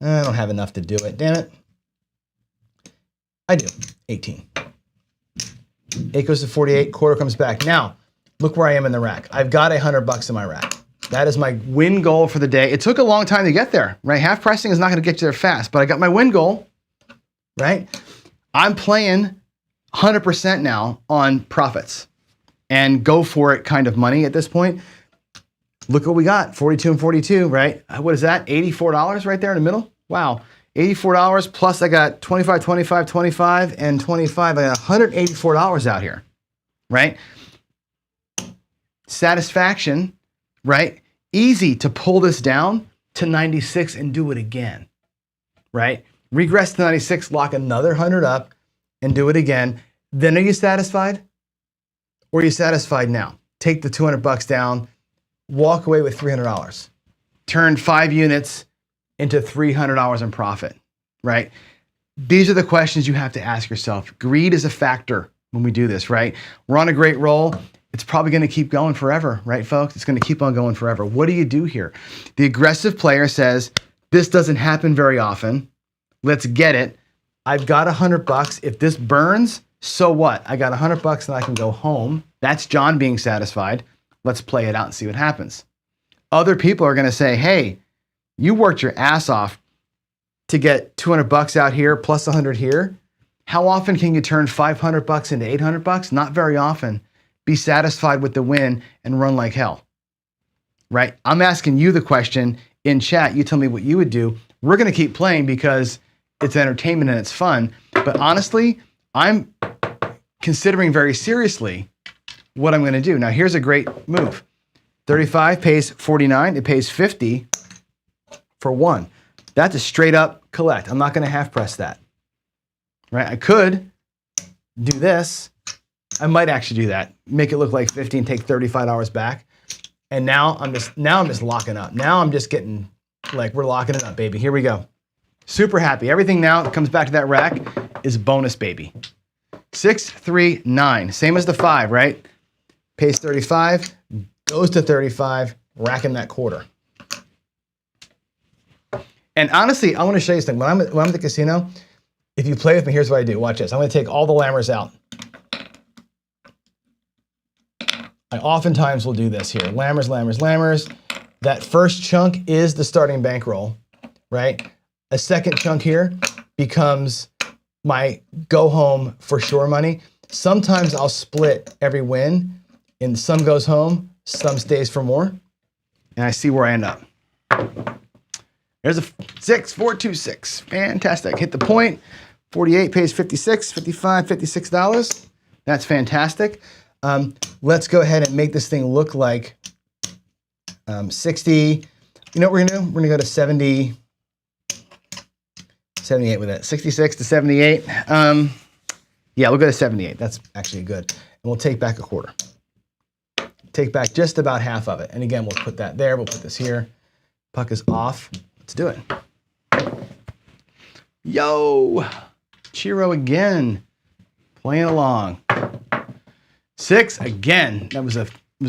I don't have enough to do it, damn it. I do, 18. 8 goes to 48, quarter comes back. Now, look where I am in the rack. I've got $100 in my rack. That is my win goal for the day. It took a long time to get there, right? Half pressing is not gonna get you there fast, but I got my win goal, right? I'm playing 100% now on profits and go for it kind of money at this point. Look what we got, 42 and 42, right? What is that, $84 right there in the middle? Wow, $84 plus I got 25, 25, 25, and 25. I got $184 out here, right? Satisfaction, right? Easy to pull this down to 96 and do it again, right? Regress to 96, lock another 100 up and do it again. Then are you satisfied? Or are you satisfied now? Take the 200 bucks down, walk away with $300. Turn 5 units into $300 in profit, right? These are the questions you have to ask yourself. Greed is a factor when we do this, right? We're on a great roll. It's probably gonna keep going forever, right, folks? It's gonna keep on going forever. What do you do here? The aggressive player says, this doesn't happen very often. Let's get it. I've got 100 bucks. If this burns, so what? I got 100 bucks and I can go home. That's John being satisfied. Let's play it out and see what happens. Other people are gonna say, hey, you worked your ass off to get 200 bucks out here plus 100 here. How often can you turn 500 bucks into 800 bucks? Not very often. Be satisfied with the win and run like hell, right? I'm asking you the question in chat. You tell me what you would do. We're gonna keep playing because it's entertainment and it's fun. But honestly, I'm considering very seriously what I'm gonna do. Now here's a great move. 35 pays 49, it pays 50 for 1. That's a straight up collect. I'm not gonna half press that, right? I could do this. I might actually do that. Make it look like 50 and take $35 back. And now I'm just locking up. Now I'm just getting, like, we're locking it up, baby. Here we go. Super happy. Everything now that comes back to that rack is bonus, baby. 6, 3, 9. Same as the 5, right? Pays 35, goes to 35, racking that quarter. And honestly, I want to show you something. When I'm at the casino, if you play with me, here's what I do. Watch this. I'm going to take all the lammers out. I oftentimes will do this here. Lammers, lammers, lammers. That first chunk is the starting bankroll, right? A second chunk here becomes my go home for sure money. Sometimes I'll split every win and some goes home, some stays for more. And I see where I end up. There's a 6, 4, 2, 6. Fantastic. Hit the point. 48 pays 56, 55, $56. That's fantastic. Let's go ahead and make this thing look like 60. You know what we're gonna do? We're gonna go to 70, 78 with it. 66 to 78. Yeah, we'll go to 78. That's actually good. And we'll take back a quarter. Take back just about half of it. And again, we'll put that there. We'll put this here. Puck is off. Let's do it. Yo, Chiro again, playing along. 6 again. That was a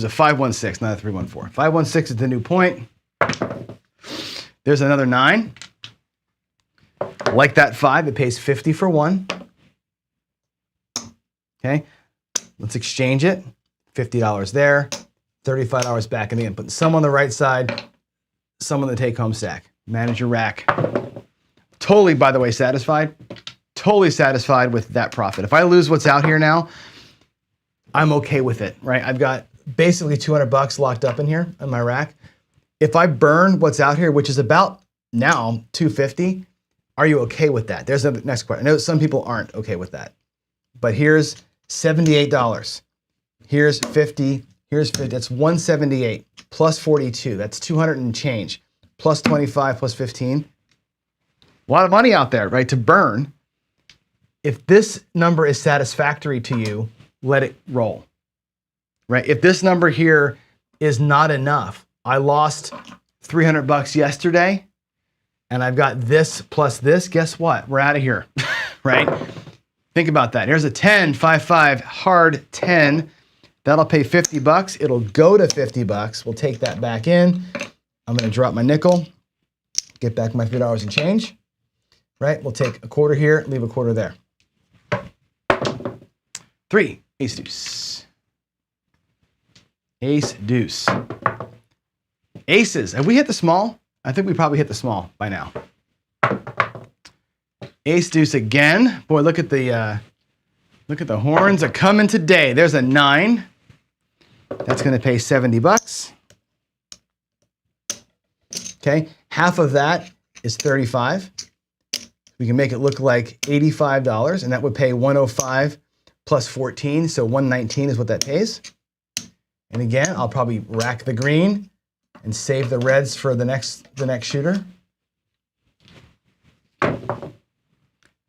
516, not a 314. 516 is the new point. There's another 9. Like that 5, it pays 50 for 1. Okay, let's exchange it. $50 there, $35 back in the end. Putting some on the right side, some on the take-home stack. Manage your rack. Totally, by the way, satisfied. Totally satisfied with that profit. If I lose what's out here now, I'm okay with it, right? I've got basically $200 locked up in here in my rack. If I burn what's out here, which is about now $250, are you okay with that? There's the next question. I know some people aren't okay with that, but here's $78. Here's 50. Here's 50. That's 178 plus 42. That's 200 and change. Plus 25 plus 15. A lot of money out there, right, to burn. If this number is satisfactory to you, let it roll, right? If this number here is not enough, I lost $300 yesterday, and I've got this plus this, guess what? We're out of here, right? Think about that. Here's a 10, 5, 5, hard 10. That'll pay $50. It'll go to $50. We'll take that back in. I'm gonna drop my nickel, get back my $3 and change, right? We'll take a quarter here, leave a quarter there. 3, ace deuce. Ace deuce. Aces, have we hit the small? I think we probably hit the small by now. Ace deuce again. Boy, look at the horns are coming today. There's a 9. That's gonna pay $70. Okay, half of that is 35. We can make it look like $85, and that would pay 105 plus 14, so 119 is what that pays. And again, I'll probably rack the green and save the reds for the next shooter.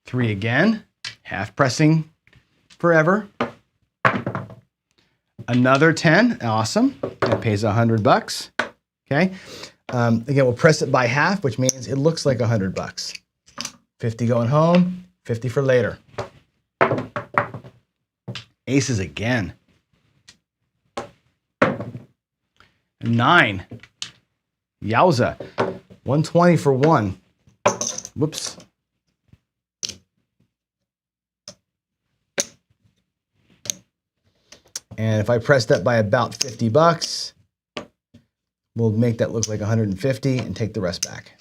3 again, half pressing forever. Another 10, awesome. That pays $100. Okay. Again, we'll press it by half, which means it looks like $100. 50 going home, 50 for later. Aces again. 9. Yowza. 120 for 1. Whoops. And if I press that by about $50, we'll make that look like 150 and take the rest back.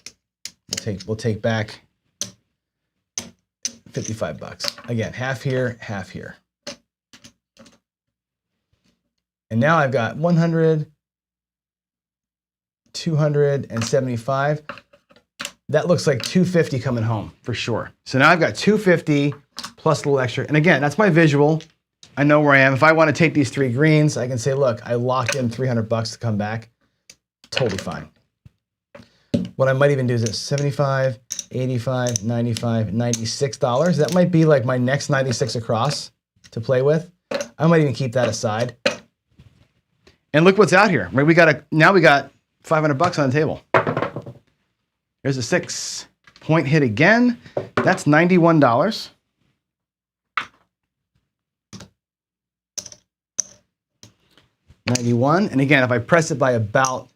We'll take back $55. Again, half here, half here. And now I've got 100, 275. That looks like 250 coming home for sure. So now I've got 250 plus a little extra. And again, that's my visual. I know where I am. If I want to take these 3 greens, I can say, look, I locked in $300 to come back. Totally fine. What I might even do is this: 75, 85, 95, $96. That might be like my next 96 across to play with. I might even keep that aside. And look what's out here. Right? Now we got $500 on the table. There's a 6-point hit again. That's $91. $91. And again, if I press it by about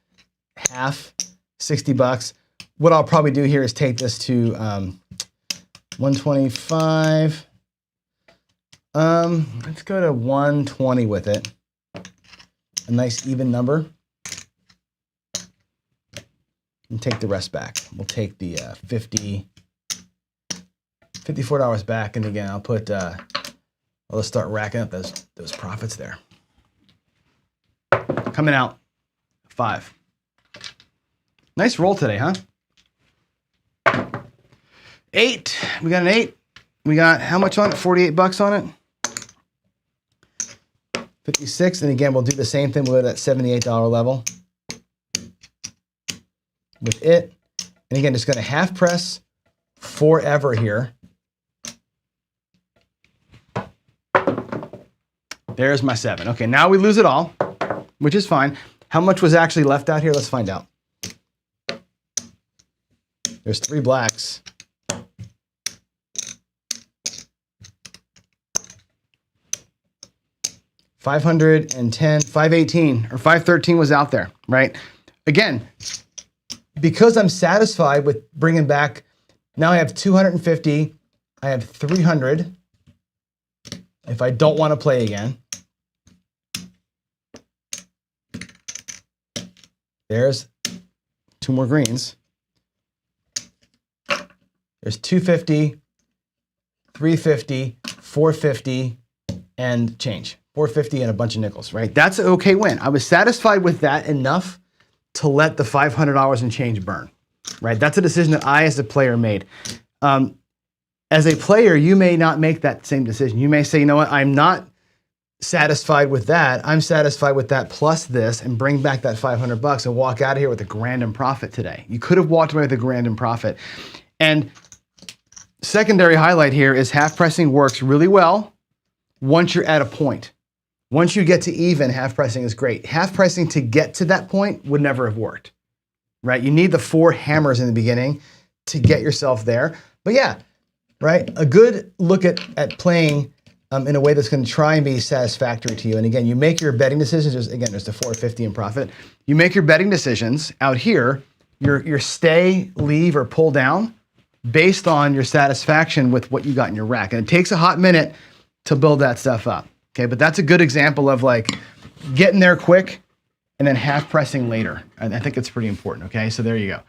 half, $60, what I'll probably do here is take this to 125. Let's go to 120 with it. A nice even number. And take the rest back. We'll take the 50 $54 back. And again, I'll put, let's start racking up those profits there. Coming out 5. Nice roll today, huh? 8. We got an 8. We got how much on it? $48 on it. 56. And again, we'll do the same thing. We'll go to that $78 level with it. And again, just going to half press forever here. There's my 7. Okay, now we lose it all, which is fine. How much was actually left out here? Let's find out. There's 3 blacks. $510, $518, or $513 was out there, right? Again, because I'm satisfied with bringing back, now I have 250, I have 300. If I don't want to play again. There's 2 more greens. There's 250, 350, 450, and change. 450 and a bunch of nickels, right? That's an okay win. I was satisfied with that enough to let the $500 and change burn, right? That's a decision that I, as a player, made. As a player, you may not make that same decision. You may say, you know what, I'm not satisfied with that. I'm satisfied with that plus this, and bring back that $500 and walk out of here with $1,000 in profit today. You could have walked away with $1,000 in profit. And secondary highlight here is half pressing works really well once you're at a point. Once you get to even, half pressing is great. Half pressing to get to that point would never have worked, right? You need the 4 hammers in the beginning to get yourself there. But yeah, right? A good look at playing in a way that's going to try and be satisfactory to you. And again, you make your betting decisions. There's the 450 in profit. You make your betting decisions out here, your stay, leave, or pull down based on your satisfaction with what you got in your rack. And it takes a hot minute to build that stuff up. Okay, but that's a good example of like getting there quick and then half pressing later. I think it's pretty important. Okay, so there you go.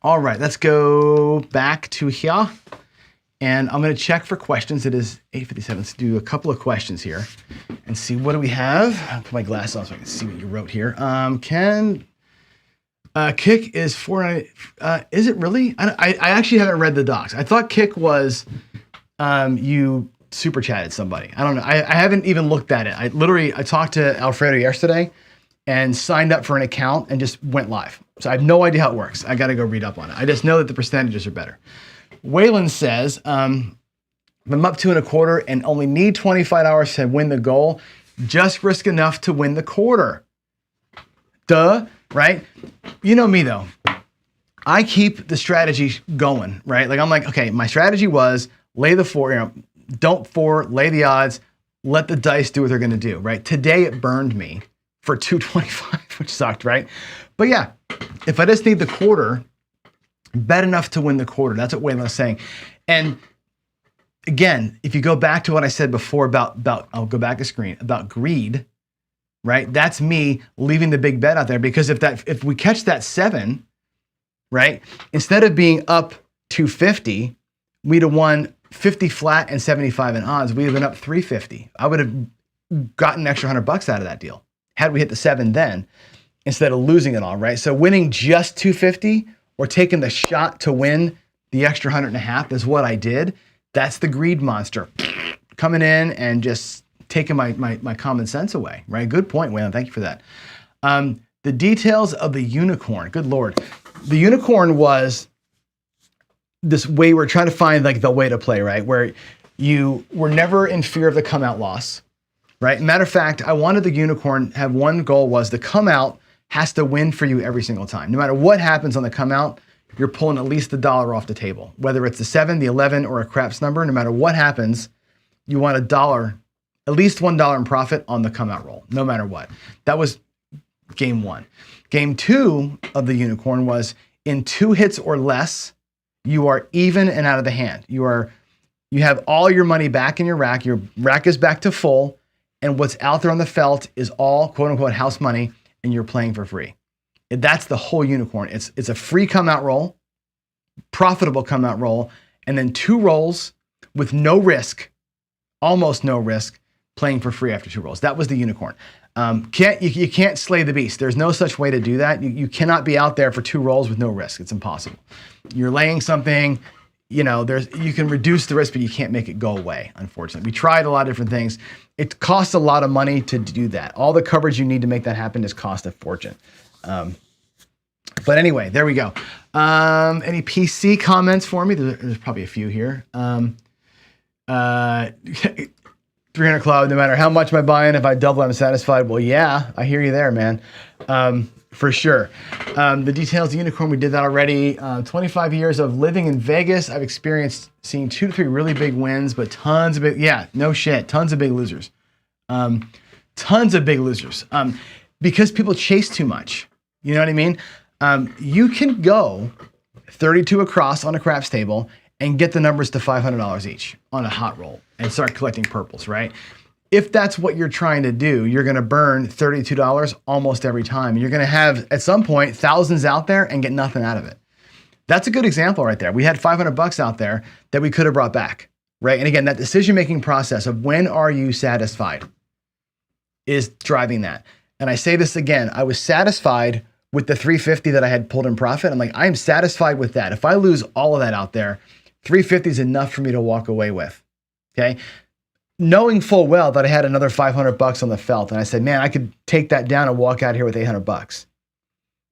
All right, let's go back to here. And I'm going to check for questions. It is 8:57. Let's do a couple of questions here and see what do we have. I'll put my glasses on so I can see what you wrote here. Kick is 490. Is it really? I actually haven't read the docs. I thought Kick was you super chatted somebody. I don't know. I haven't even looked at it. I talked to Alfredo yesterday and signed up for an account and just went live. So I have no idea how it works. I got to go read up on it. I just know that the percentages are better. Waylon says, I'm up 2.25 and only need $25 to win the goal. Just risk enough to win the quarter. Duh, right? You know me though. I keep the strategy going, right? Like I'm like, okay, my strategy was lay the 4, don't 4, lay the odds, let the dice do what they're gonna do, right? Today it burned me for 225, which sucked, right? But yeah, if I just need the quarter, bet enough to win the quarter. That's what Waylon was saying. And again, if you go back to what I said before about I'll go back a screen, about greed, right? That's me leaving the big bet out there, because if we catch that 7, right? Instead of being up 250, we'd have won 50 flat and 75 in odds. We'd have been up 350. I would have gotten an extra $100 out of that deal had we hit the 7 then, instead of losing it all, right? So winning just 250 or taking the shot to win the extra 100.5 is what I did. That's the greed monster coming in and just taking my common sense away, right? Good point, Waylon. Thank you for that. The details of the unicorn. Good Lord. The unicorn was this way we're trying to find like the way to play, right? Where you were never in fear of the come out loss, right? Matter of fact, I wanted the unicorn have one goal was the come out has to win for you every single time. No matter what happens on the come out, you're pulling at least $1 off the table. Whether it's the 7, the 11, or a craps number, no matter what happens, you want $1, at least $1 in profit on the come out roll, no matter what. That was game 1. Game 2 of the unicorn was in 2 hits or less, you are even and out of the hand. You have all your money back in your rack is back to full, and what's out there on the felt is all quote unquote house money, and you're playing for free. That's the whole unicorn. It's a free come out roll, profitable come out roll, and then 2 rolls with no risk, almost no risk, playing for free after 2 rolls. That was the unicorn. You can't slay the beast. There's no such way to do that. You cannot be out there for 2 rolls with no risk. It's impossible. You're laying something, you can reduce the risk, but you can't make it go away, unfortunately. We tried a lot of different things. It costs a lot of money to do that. All the coverage you need to make that happen is cost a fortune. But anyway, there we go. Any PC comments for me? There's probably a few here. 300 Club, no matter how much am I buying, if I double, I'm satisfied. Well, yeah, I hear you there, man. For sure. The details of unicorn, we did that already. 25 years of living in Vegas. I've experienced seeing 2 to 3 really big wins, but tons of big, no shit, tons of big losers. Tons of big losers. Because people chase too much. You know what I mean? You can go 32 across on a craps table and get the numbers to $500 each on a hot roll and start collecting purples, right? If that's what you're trying to do, you're going to burn $32 almost every time. You're going to have, at some point, thousands out there and get nothing out of it. That's a good example right there. We had $500 out there that we could have brought back, right? And again, that decision-making process of when are you satisfied is driving that. And I say this again, I was satisfied with the 350 that I had pulled in profit. I'm like, I am satisfied with that. If I lose all of that out there, 350 is enough for me to walk away with, okay? Knowing full well that I had another $500 on the felt, and I said, man, I could take that down and walk out here with $800,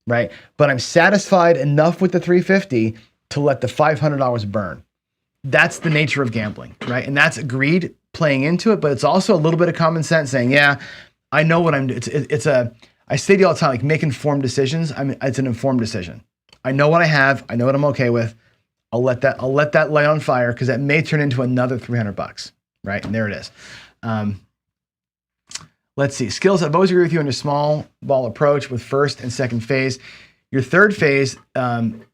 right? But I'm satisfied enough with the 350 to let the $500 burn. That's the nature of gambling, right? And that's greed playing into it, but it's also a little bit of common sense saying, yeah, I know what I'm doing. I say to you all the time, like, make informed decisions. It's an informed decision. I know what I have. I know what I'm okay with. I'll let that light on fire because that may turn into another $300, right? And there it is. Let's see. Skills. I've always agreed with you on your small ball approach with first and second phase. Your third phase, and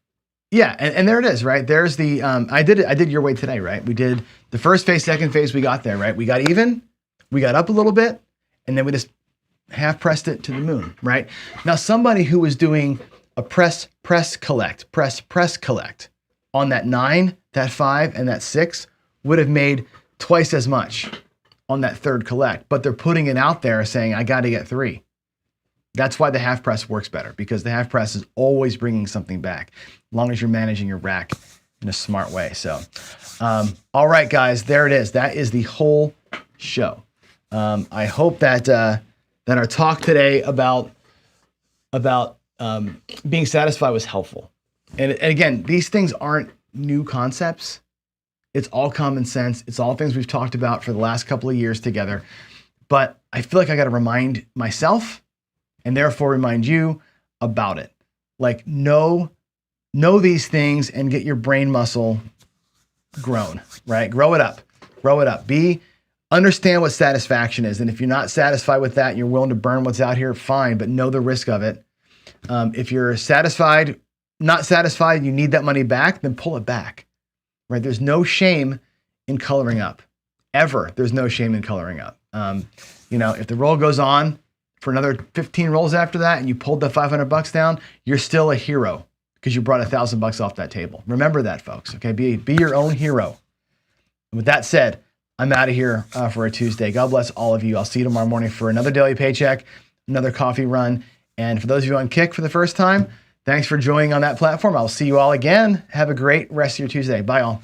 there it is, right? There's the, I did your way today, right? We did the first phase, second phase, we got there, right? We got even, we got up a little bit, and then we just half pressed it to the moon, right? Now, somebody who was doing a press, collect on that 9, that 5, and that 6 would have made twice as much on that third collect, but they're putting it out there saying, I got to get 3. That's why the half press works better, because the half press is always bringing something back, as long as you're managing your rack in a smart way. So, all right, guys, there it is. That is the whole show. I hope that our talk today about being satisfied was helpful. And again, these things aren't new concepts. It's all common sense. It's all things we've talked about for the last couple of years together. But I feel like I got to remind myself and therefore remind you about it. Like, know these things and get your brain muscle grown, right? Grow it up. Understand what satisfaction is. And if you're not satisfied with that and you're willing to burn what's out here, fine, but know the risk of it. If you're not satisfied, you need that money back, then pull it back, right? There's no shame in coloring up, ever. There's no shame in coloring up. If the roll goes on for another 15 rolls after that and you pulled the $500 down, you're still a hero because you brought $1,000 off that table. Remember that, folks, okay? Be your own hero. And with that said, I'm out of here for a Tuesday. God bless all of you. I'll see you tomorrow morning for another daily paycheck, another coffee run. And for those of you on Kick for the first time, thanks for joining on that platform. I'll see you all again. Have a great rest of your Tuesday. Bye, all.